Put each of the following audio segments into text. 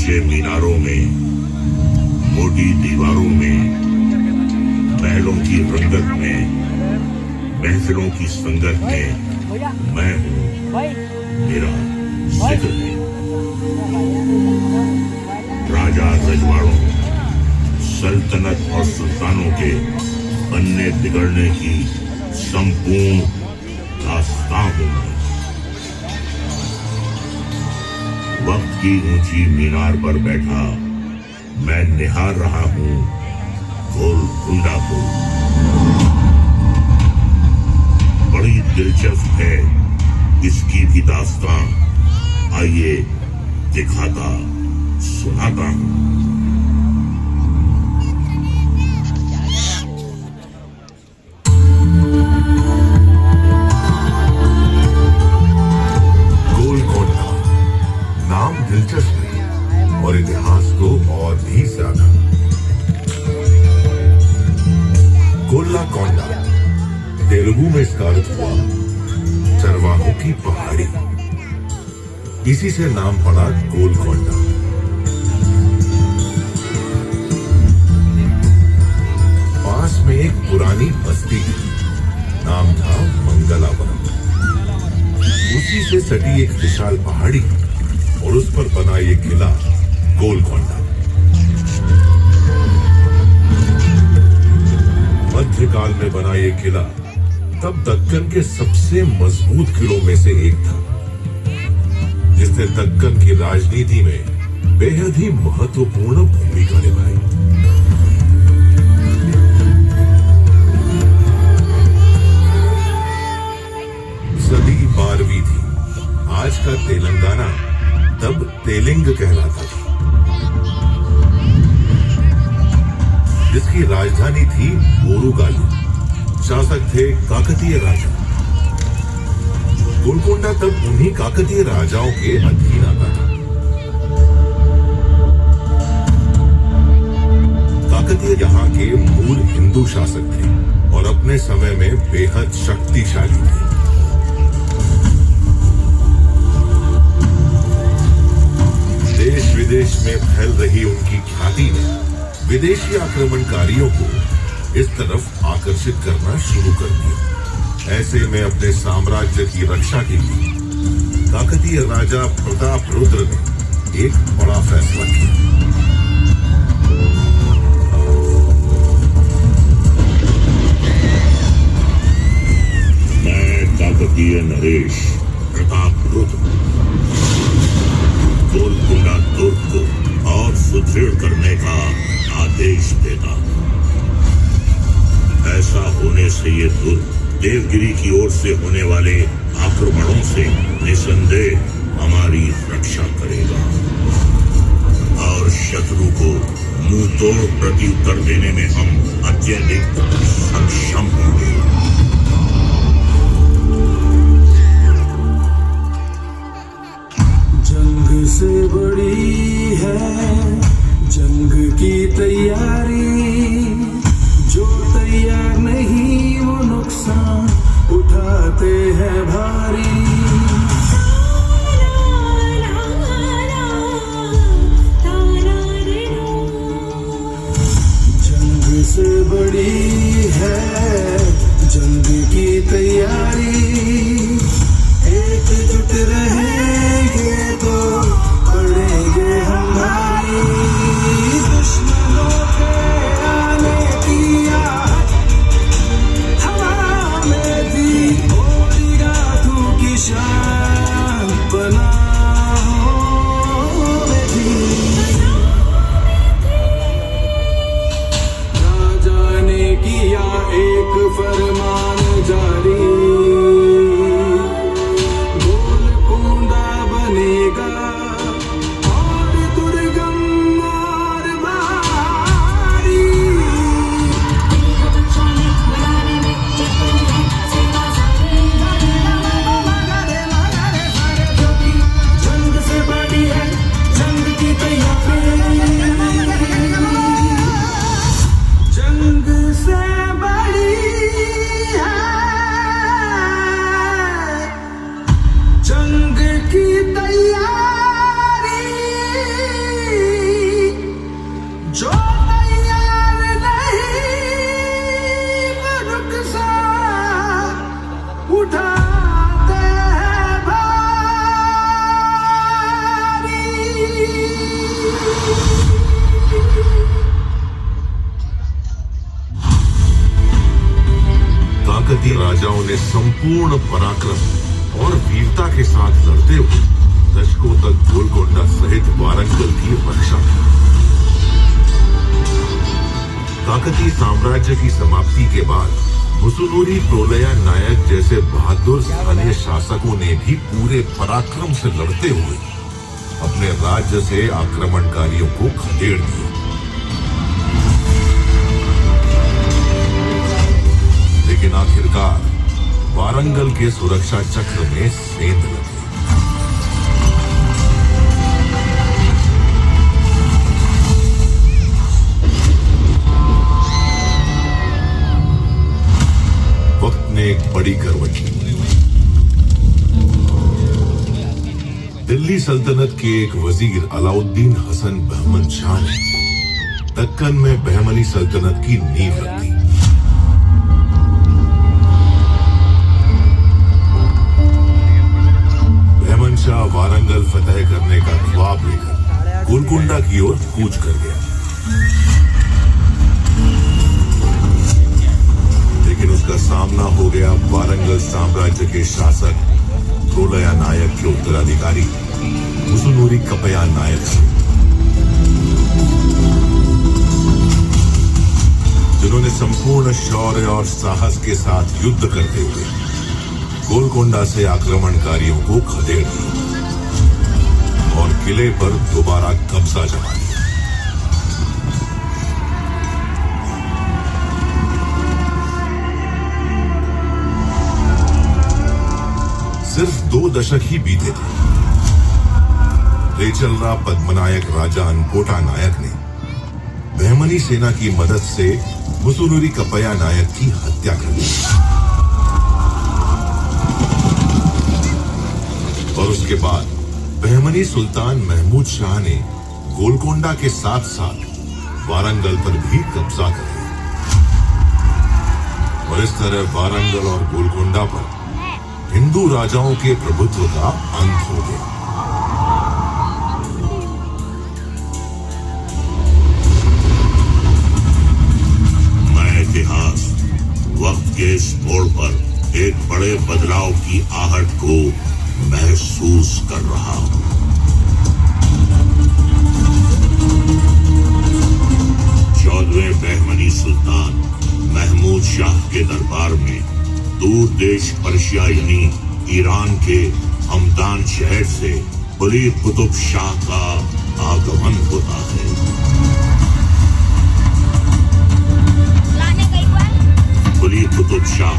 ऊंचे मीनारों में, मोटी दीवारों में, महलों की रंगत में, महफिलों की संगत में मैं हूँ, मेरा जिक्र है। राजा रजवाड़ों, सल्तनत और सुल्तानों के बनने बिगड़ने की संपूर्ण दास्तां हूँ। वक्त की ऊंची मीनार पर बैठा मैं निहार रहा हूँ गोलकुंडा को। बड़ी दिलचस्प है इसकी भी दास्तां, आइए दिखाता सुनाता हूँ। गोलकोंडा नाम दिलचस्प है और इतिहास तो और भी ज्यादा। गोल्लाकोंडा तेलुगु में इसका अर्थ हुआ चरवाहों की पहाड़ी। इसी से नाम पड़ा गोलकोंडा। पास में एक पुरानी बस्ती थी, नाम था मंगलावरम। उसी से सटी एक विशाल पहाड़ी और उस पर बना ये किला गोलकोंडा। मध्यकाल में बना ये किला तब दक्कन के सबसे मजबूत किलों में से एक था, जिसने दक्कन की राजनीति में बेहद ही महत्वपूर्ण भूमिका निभाई। सदी 12वीं थी। आज का तेलंगाना तब तेलिंग कहलाता था, जिसकी राजधानी थी बोरुगालू। शासक थे काकतीय राजा। गोलकोंडा तब उन्हीं काकतीय राजाओं के अधीन आता था। काकतीय यहाँ के मूल हिंदू शासक थे और अपने समय में बेहद शक्तिशाली थे। देश विदेश में फैल रही उनकी ख्याति ने विदेशी आक्रमणकारियों को इस तरफ आकर्षित करना शुरू कर दिया। ऐसे में अपने साम्राज्य की रक्षा के लिए काकतीय राजा प्रताप रुद्र ने एक बड़ा फैसला किया। मैं काकतीय नरेश प्रताप रुद्र गोलकुंडा दुर्ग को और सुदृढ़ करने का आदेश देता हूं। ऐसा होने से ये दुर्ग देवगिरी की ओर से होने वाले आक्रमणों से निसंदेह हमारी रक्षा करेगा और शत्रु को मुंह तोड़ प्रत्युत्तर देने में हम अत्यधिक सक्षम होंगे। जंग से बड़ी है जंग की तैयारी, जो तैयार नहीं वो नुकसान उठाते हैं भारी। जंग से बड़ी है जंग की तैयारी, एकजुट रहेंगे तो पड़ेंगे हम भारी। दुश्मनों के आने की आहट हवा में थी, ओडिगा तू की शान पनाहों में थी। राजा ने किया एक फरमान जारी, राजाओं ने संपूर्ण पराक्रम और वीरता के साथ लड़ते हुए दशकों तक गोलकोंडा सहित वारंगल की रक्षा की। काकतीय साम्राज्य की समाप्ति के बाद मुसुनूरी प्रोलया नायक जैसे बहादुर स्थानीय शासकों ने भी पूरे पराक्रम से लड़ते हुए अपने राज्य से आक्रमणकारियों को खदेड़ दिया। लेकिन आखिरकार वारंगल के सुरक्षा चक्र में सेंध लगे। वक्त ने एक बड़ी करवट ली। दिल्ली सल्तनत के एक वजीर अलाउद्दीन हसन बहमन शाह ने दक्कन में बहमनी सल्तनत की नींव रख दी। बहमन शाह वारंगल फतह करने का ख्वाब लेकर गोलकोंडा की ओर कूच कर गया। लेकिन उसका सामना हो गया वारंगल साम्राज्य के शासक प्रोलया नायक के उत्तराधिकारी मुसुनूरी कपया नायक से, जिन्होंने संपूर्ण शौर्य और साहस के साथ युद्ध करते हुए गोलकोंडा से आक्रमणकारियों को खदेड़ दिया और किले पर दोबारा कब्जा जमा लिया। सिर्फ 2 दशक ही बीते थे। रेचलरा पद्मनायक राजा अनपोटा नायक ने बहमनी सेना की मदद से मुसुनूरी कपया नायक की हत्या कर दी और उसके बाद बहमनी सुल्तान महमूद शाह ने गोलकोंडा के साथ साथ वारंगल पर भी कब्जा कर लिया और इस तरह वारंगल और गोलकोंडा पर हिंदू राजाओं के प्रभुत्व का अंत हो गया। मैं इतिहास वक्त के इस मोड़ पर एक बड़े बदलाव की आहट को महसूस कर रहा हूं। चौदहवें बहमनी सुल्तान महमूद शाह के दरबार में दूर देश पर्शिया यानी ईरान के हमदान शहर से कुली कुतुब शाह का आगमन होता है। कुली कुतुब शाह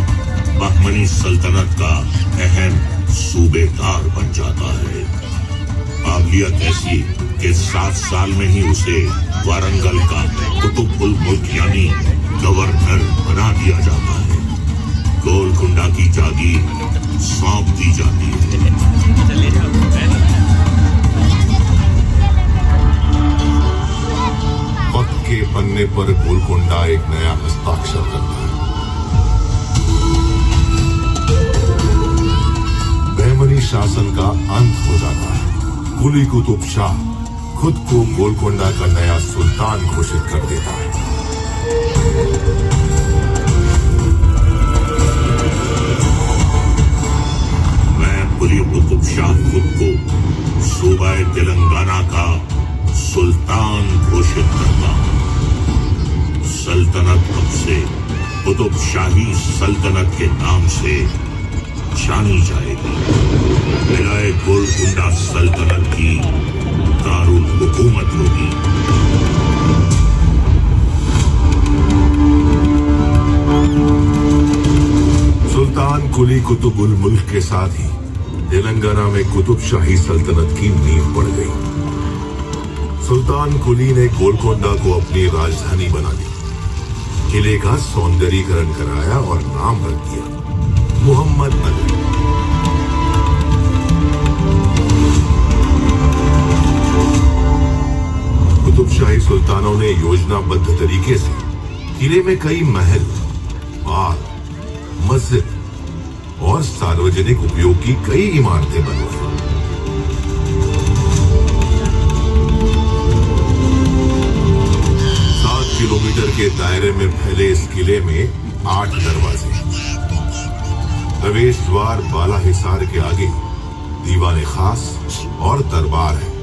बहमनी सल्तनत का अहम सूबेदार बन जाता है। काबिलियत ऐसी कि 7 साल में ही उसे वारंगल का कुतुबुल मुल्क यानी गवर्नर बना दिया जाता है। गोलकोंडा की जागीर सौंप दी जाती है। वक्त के पन्ने पर गोलकोंडा एक नया हस्ताक्षर करता है। बहमनी शासन का अंत हो जाता है। कुली कुतुब शाह खुद को गोलकोंडा का नया सुल्तान घोषित कर देता है। कुली कुतुब शाह खुद को सूबाए तेलंगाना का सुल्तान घोषित करता हूं। सल्तनत अब से कुतुब शाही सल्तनत के नाम से जानी जाएगी। विलाय गोलकोंडा सल्तनत की दारुल हुकूमत होगी। सुल्तान कुली कुतुबुल मुल्क के साथ ही तेलंगाना में कुतुब शाही सल्तनत की नींव पड़ गई। सुल्तान कुली ने गोलकोंडा को अपनी राजधानी बना ली, किले का सौंदर्यीकरण कराया और नाम रख दिया मोहम्मद नगर। कुतुब शाही सुल्तानों ने योजनाबद्ध तरीके से किले में कई महल, बाग, मस्जिद और सार्वजनिक उपयोग की कई इमारतें बनवाई। 7 किलोमीटर के दायरे में फैले इस किले में 8 दरवाजे, प्रवेश द्वार बाला हिसार के आगे दीवाने खास और दरबार है।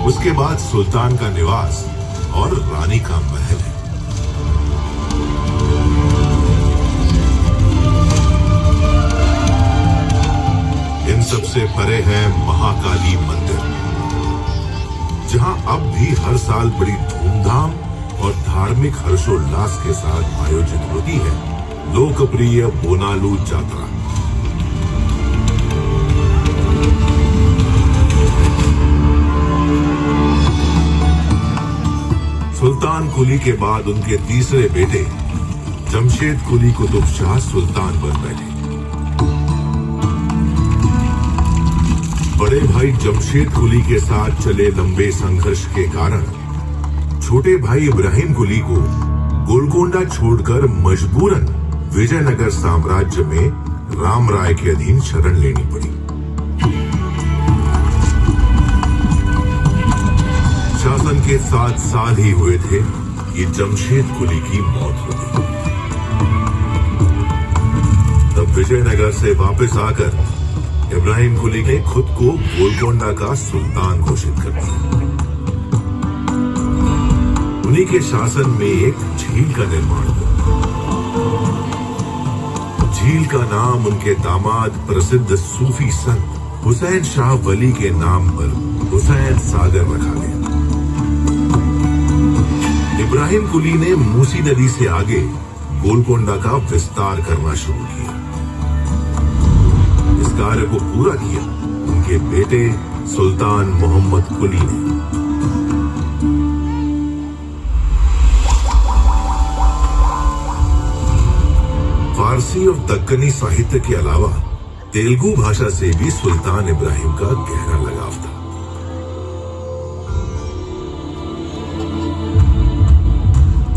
उसके बाद सुल्तान का निवास और रानी का महल है। इन सबसे परे है महाकाली मंदिर, जहां अब भी हर साल बड़ी धूमधाम और धार्मिक हर्षोल्लास के साथ आयोजित होती है लोकप्रिय बोनालू यात्रा। सुल्तान कुली के बाद उनके तीसरे बेटे जमशेद कुली कुतुब शाह सुल्तान बन बैठे। बड़े भाई जमशेद कुली के साथ चले लंबे संघर्ष के कारण छोटे भाई इब्राहिम कुली को गोलकोंडा छोड़कर मजबूरन विजयनगर साम्राज्य में राम राय के अधीन शरण लेनी पड़ी। शासन के 7 साल ही हुए थे कि जमशेद कुली की मौत हो गई। तब विजयनगर से वापस आकर इब्राहिम कुली ने खुद को गोलकोंडा का सुल्तान घोषित कर दिया। उन्हीं के शासन में एक झील का निर्माण हुआ। झील का नाम उनके दामाद प्रसिद्ध सूफी संत हुसैन शाह वली के नाम पर हुसैन सागर रखा गया। इब्राहिम कुली ने मूसी नदी से आगे गोलकोंडा का विस्तार करना शुरू किया। इस कार्य को पूरा किया उनके बेटे सुल्तान मोहम्मद कुली ने। फारसी और दक्कनी साहित्य के अलावा तेलुगु भाषा से भी सुल्तान इब्राहिम का गहरा लगाव था।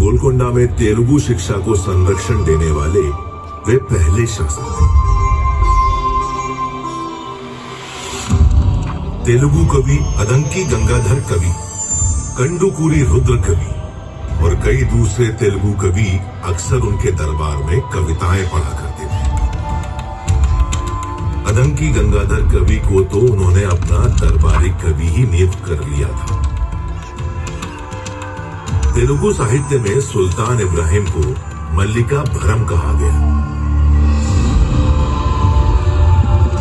गोलकोंडा में तेलुगु शिक्षा को संरक्षण देने वाले वे पहले शासक थे। तेलुगु कवि अदंकी गंगाधर कवि, कंडुकूरी रुद्र कवि और कई दूसरे तेलुगु कवि अक्सर उनके दरबार में कविताएं पढ़ा करते थे। अदंकी गंगाधर कवि को तो उन्होंने अपना दरबारी कवि ही नियुक्त कर लिया था। तेलुगु साहित्य में सुल्तान इब्राहिम को मल्लिका भरम कहा गया।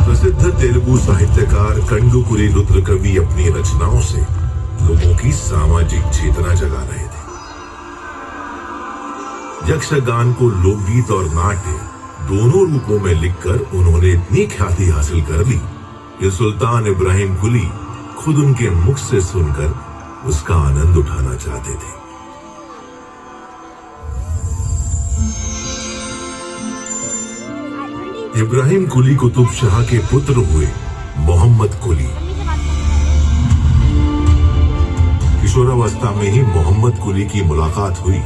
प्रसिद्ध तेलुगु साहित्यकार कंडुकुरी रुद्र कवि अपनी रचनाओं से लोगों की सामाजिक चेतना जगा रहे थे। यक्षगान को लोकगीत और नाट्य दोनों रूपों में लिखकर उन्होंने इतनी ख्याति हासिल कर ली कि सुल्तान इब्राहिम कुली खुद उनके मुख से सुनकर उसका आनंद उठाना चाहते थे। इब्राहिम कुली कुतुब शाह के पुत्र हुए मोहम्मद कुली। किशोरावस्था में ही मोहम्मद कुली की मुलाकात हुई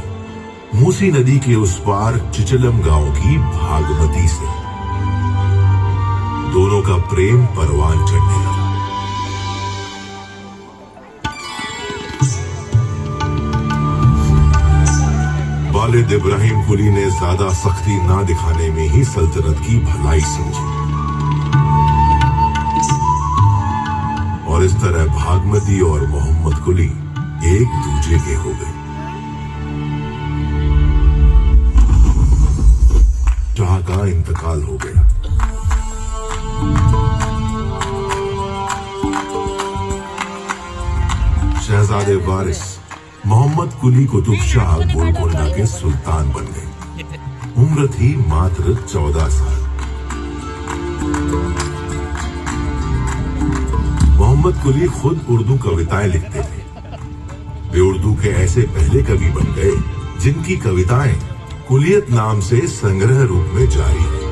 मूसी नदी के उस पार चिचलम गांव की भागमती से। दोनों का प्रेम परवान चढ़ने लगा। वालिद इब्राहिम कुली ने ज्यादा सख्ती ना दिखाने में ही सल्तनत की भलाई समझी और इस तरह भागमती और मोहम्मद कुली एक दूजे के हो गए। शाह का इंतकाल हो गया। शहजादे वारिस मोहम्मद कुली कुतुब शाह गोलकोंडा के सुल्तान बन गए। उम्र थी मात्र 14 साल। मोहम्मद कुली खुद उर्दू कविताएं लिखते थे। वे उर्दू के ऐसे पहले कवि बन गए जिनकी कविताएं कुलियत नाम से संग्रह रूप में जारी है।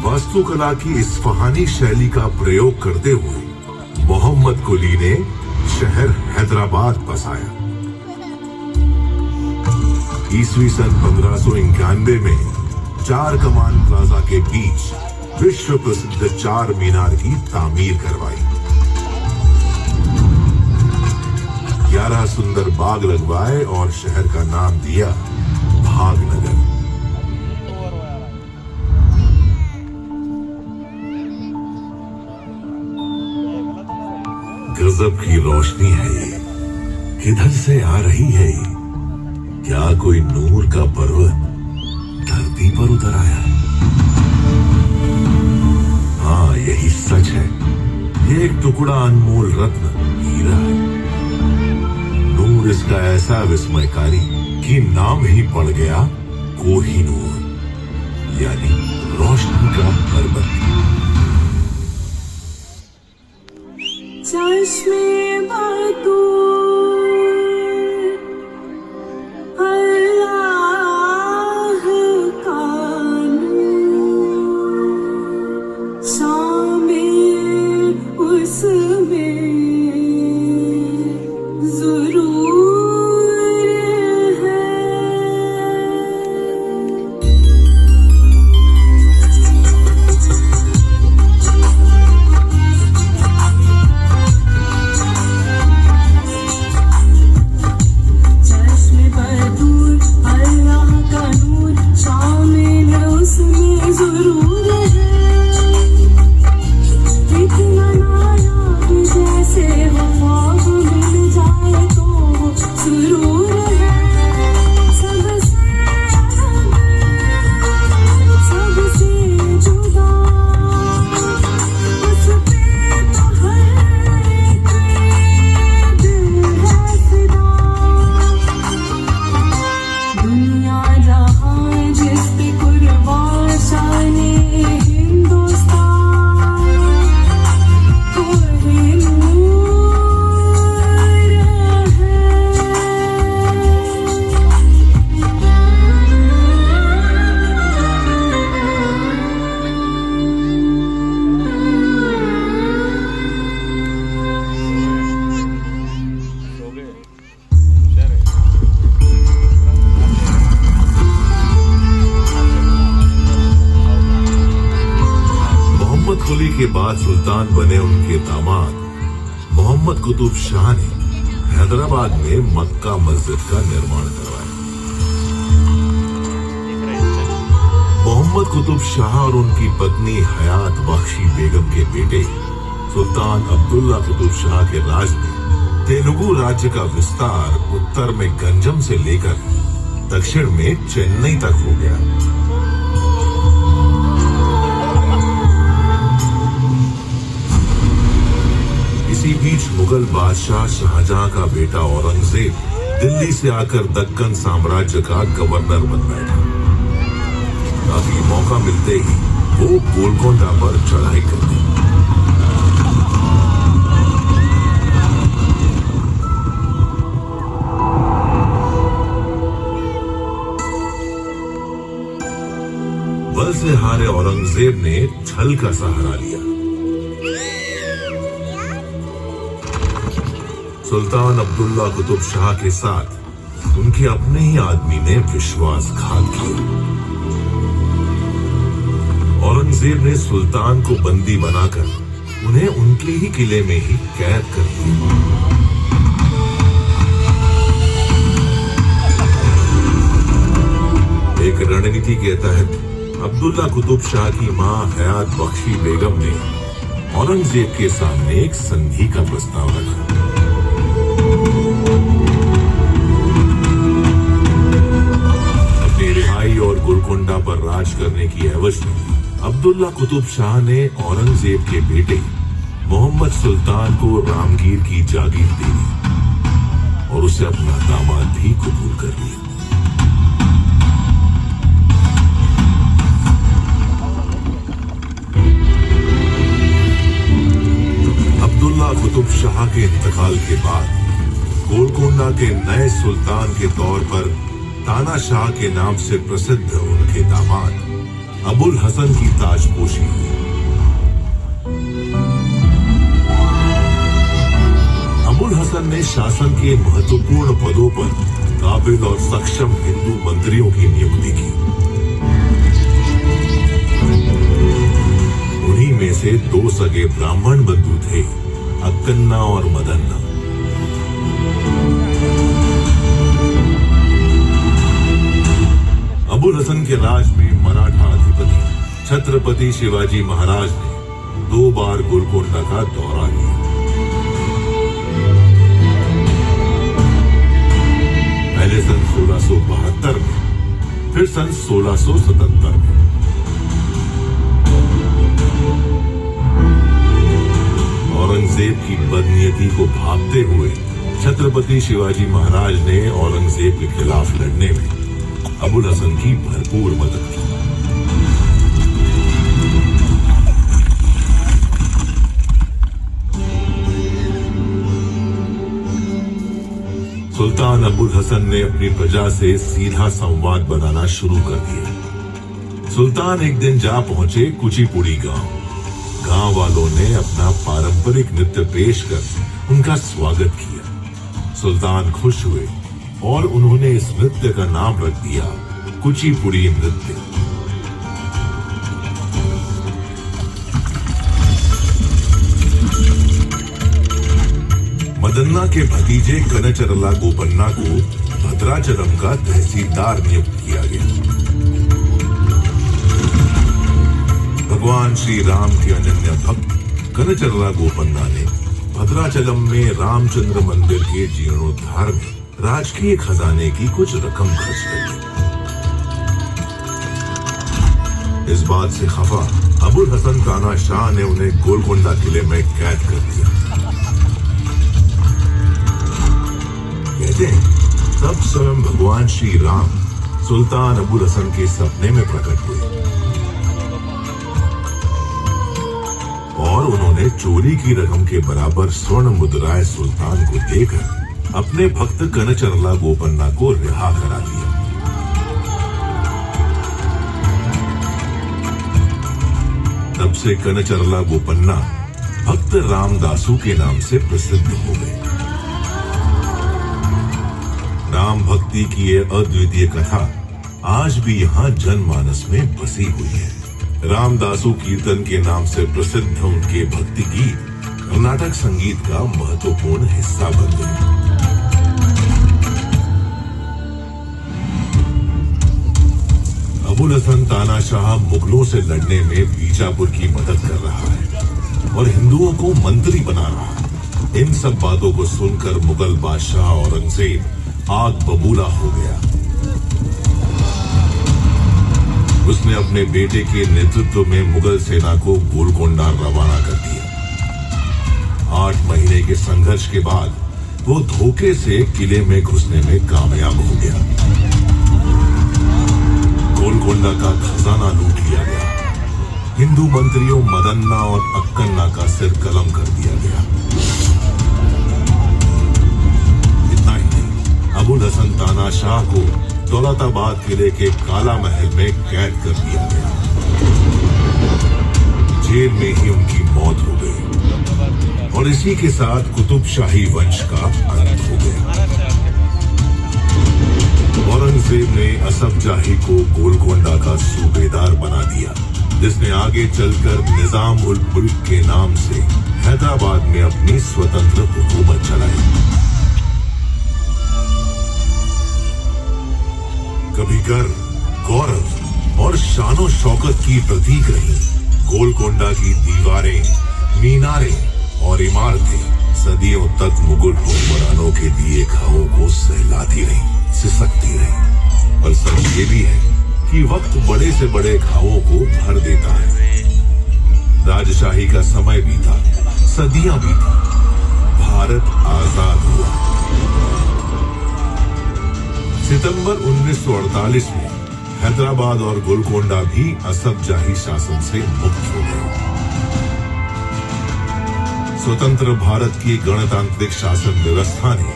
वास्तुकला की इस्फहानी शैली का प्रयोग करते हुए मोहम्मद कुली ने शहर हैदराबाद बसाया। ईस्वी सन 1591 में 4 कमान प्लाजा के बीच विश्व प्रसिद्ध 4 मीनार की तामीर करवाई। 11 सुंदर बाग लगवाए और शहर का नाम दिया भागनगर। गजब की रोशनी है ये, किधर से आ रही है ये? क्या कोई नूर का पर्वत धरती पर उतर आया? हाँ, यही सच है। ये एक टुकड़ा अनमोल रत्न हीरा है। नूर इसका ऐसा विस्मयकारी कि नाम ही पड़ गया कोहिनूर, यानी रोशनी का पर्वत। चश्मे बतूर अल्लाह का नूर, शामिल उसमें ज़रूर है। चश्मे बतूर अल्लाह का नूर, शामिल उसमें ज़रूर है। इतना नायाब जैसे हो ख्वाब मिल जाए तो वो सुरूर है। सबसे अलग, सबसे जुदा, उस पे तो हर एक दिल है फिदा। दुनिया जहां जिस पे कुर्बान शाने हिंदुस्तान, कोहिनूर मोहम्मद कुली के बाद सुल्तान बने उनके दामाद मोहम्मद कुतुब शाह ने हैदराबाद में मक्का मस्जिद का निर्माण करवाया। मोहम्मद कुतुब शाह और उनकी पत्नी हयात बख्शी बेगम के बेटे सुल्तान अब्दुल्ला कुतुब शाह के राज में तेलुगु राज्य का विस्तार उत्तर में गंजम से लेकर दक्षिण में चेन्नई तक हो गया। इसी बीच मुगल बादशाह शाहजहां का बेटा औरंगजेब दिल्ली से आकर दक्कन साम्राज्य का गवर्नर बन बैठा। ताकि मौका मिलते ही वो गोलकोंडा पर चढ़ाई कर दी। बल से हारे औरंगजेब ने छल का सहारा लिया। सुल्तान अब्दुल्ला कुतुब शाह के साथ उनके अपने ही आदमी ने विश्वासघात किया। औरंगजेब ने सुल्तान को बंदी बनाकर उन्हें उनके ही किले में ही कैद कर दिया। एक रणनीति के तहत अब्दुल्ला कुतुब शाह की मां हयात बख्शी बेगम ने औरंगजेब के सामने एक संधि का प्रस्ताव रखा। अपनी रिहाई और गोलकोंडा पर राज करने की एवज में अब्दुल्ला कुतुब शाह ने औरंगजेब के बेटे मोहम्मद सुल्तान को रामगीर की जागीर दे दी और उसे अपना दामाद भी कबूल कर लिया। अब्दुल्ला कुतुब शाह के इंतकाल के बाद गोलकोंडा के नए सुल्तान के तौर पर तानाशाह के नाम से प्रसिद्ध उनके दामाद अबुल हसन की ताजपोशी हुई। अबुल हसन ने शासन के महत्वपूर्ण पदों पर काबिल और सक्षम हिंदू मंत्रियों की नियुक्ति की। उन्हीं में से दो सगे ब्राह्मण बंधु थे, अक्कन्ना और मदन्ना। अबुल हसन के राज में मराठा अधिपति छत्रपति शिवाजी महाराज ने 2 बार गोलकोंडा का दौरा किया। पहले सन 1672 में, फिर सन 1677 में। औरंगजेब की बदनीयती को भांपते हुए छत्रपति शिवाजी महाराज ने औरंगजेब के खिलाफ लड़ने में अबुल हसन की भरपूर मदद की। सुल्तान अबुल हसन ने अपनी प्रजा से सीधा संवाद बनाना शुरू कर दिया। सुल्तान एक दिन जा पहुंचे कुचिपुड़ी गांव। गांव वालों ने अपना पारंपरिक नृत्य पेश कर उनका स्वागत किया। सुल्तान खुश हुए और उन्होंने इस नृत्य का नाम रख दिया कुचिपुड़ी नृत्य। मदन्ना के भतीजे कनचरला गोपन्ना को भद्राचलम का तहसीलदार नियुक्त किया गया। भगवान श्री राम के अनन्य भक्त कनचरला गोपन्ना ने भद्राचलम में रामचंद्र मंदिर के जीर्णोद्धार में राजकीय खजाने की कुछ रकम खर्च कर दी। इस बात से खफा अबुल हसन तानाशाह ने उन्हें गोलकोंडा किले में कैद कर दिया। कहते हैं तब स्वयं भगवान श्री राम सुल्तान अबुल हसन के सपने में प्रकट हुए और उन्होंने चोरी की रकम के बराबर स्वर्ण मुद्राएं सुल्तान को देकर अपने भक्त कनचरला गोपन्ना को रिहा करा दिया। तब से कनचरला गोपन्ना भक्त रामदासू के नाम से प्रसिद्ध हो गए। राम भक्ति की ये अद्वितीय कथा आज भी यहाँ जनमानस में बसी हुई है। रामदासू कीर्तन के नाम से प्रसिद्ध उनके भक्ति गीत कर्नाटक संगीत का महत्वपूर्ण हिस्सा बन गए। अबुल हसन तानाशाह मुगलों से लड़ने में बीजापुर की मदद कर रहा है और हिंदुओं को मंत्री बना रहा है। इन सब बातों को सुनकर मुगल बादशाह औरंगजेब आग बबूला हो गया। उसने अपने बेटे के नेतृत्व में मुगल सेना को गोलकोंडा रवाना कर दिया। 8 महीने के संघर्ष के बाद वो धोखे से किले में घुसने में कामयाब हो गया। गोलकोंडा का खजाना लूट लिया गया। हिंदू मंत्रियों मदन्ना और अक्कन्ना का सिर कलम कर दिया गया। इतना ही नहीं, अबुल हसन तानाशाह को दौलताबाद किले के काला महल में कैद कर दिया गया। जेल में ही उनकी मौत हो गई और इसी के साथ कुतुब शाही वंश का अंत हो गया। औरंगजेब ने असफ जाही को गोलकोंडा का सूबेदार बना दिया, जिसने आगे चलकर निजाम उल मुल्क के नाम से हैदराबाद में अपनी स्वतंत्र हुकूमत चलाई। कभी गर्व, गौरव और शानो शौकत की प्रतीक रही गोलकोंडा की दीवारें, मीनारें और इमारतें सदियों तक मुगल हुक्मरानों के दिए घावों को सहलाती रही, सिसकती रही। और सच ये भी है कि वक्त बड़े से बड़े घावों को भर देता है। राजशाही का समय बीता, सदियां बीती, भारत आजाद हुआ। सितंबर 1948 में हैदराबाद और गोलकोंडा भी असफ जाही शासन से मुक्त हो गए। स्वतंत्र भारत की गणतांत्रिक शासन व्यवस्था ने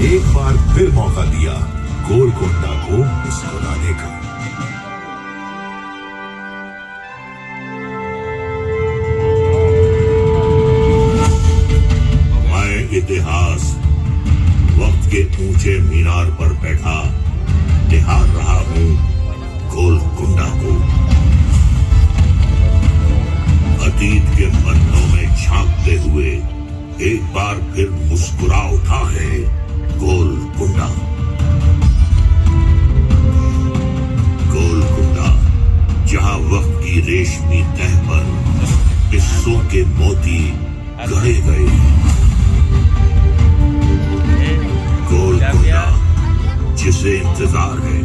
एक बार फिर मौका दिया गोलकोंडा को मुस्कुराने का। मैं इतिहास वक्त के ऊंचे मीनार पर बैठा निहार रहा हूं गोलकोंडा को। अतीत के पन्नों में झांकते हुए एक बार फिर मुस्कुरा उठा है गोलकोंडा। रेशमी तह पर किस्सों के मोती गढ़े गए हैं। गोलकुंडा जिसे इंतजार है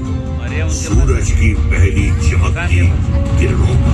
सूरज की पहली चमकती किरणों का।